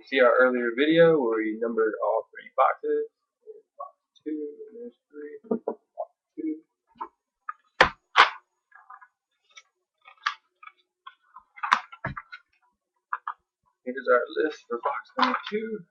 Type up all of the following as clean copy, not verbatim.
see our earlier video where we numbered all 3 boxes. There's box 2, and there's 3. Box 2. Here's our list for box number 2.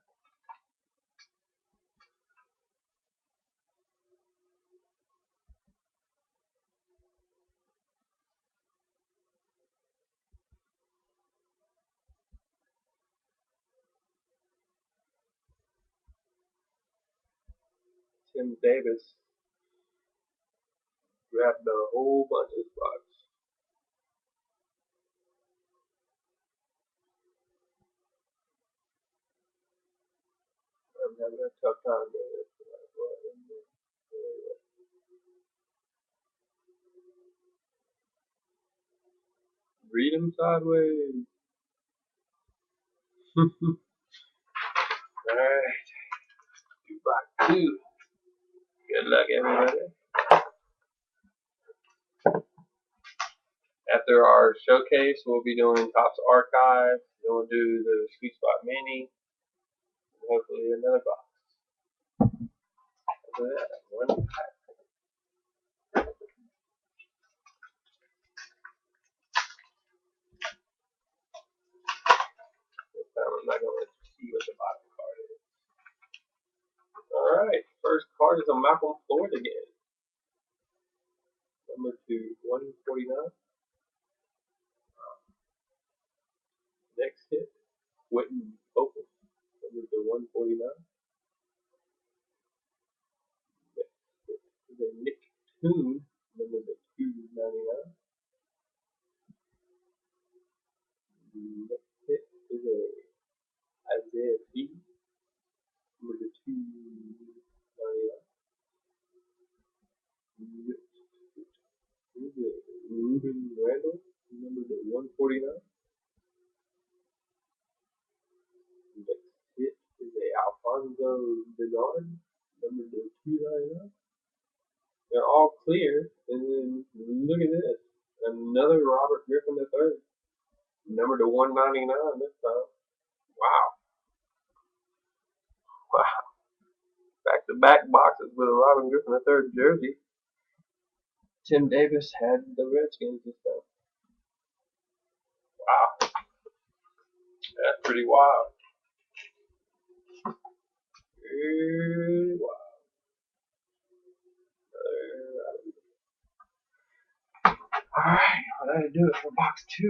Tim Davis grabbed a whole bunch of spots. I'm having a tough time doing this. Read him sideways. Alright. Box 2. Good luck, everybody. After our showcase, we'll be doing Topps Archive. Then we'll do the Sweet Spot Mini. And hopefully another box. After that, 1 pack. This time I'm not going to let you see what the bottom card is. Alright, first card is a Malcolm Floyd again. Number 2, 149. Next hit, Quentin Focus, number 149. Next hit is a Nick Toon, number 299. Next hit is a Isaiah P, number 299. Next hit is a Ruben Randall, number 149. Next hit is a Alfonso Bernard, number 299. They're all clear, and then look at this, another Robert Griffin III, number 199 this time. Wow, wow, back-to-back boxes with a Robert Griffin III jersey. Tim Davis had the Redskins this time. Wow, that's pretty wild. Wow. Alright, well that'll do it for box 2.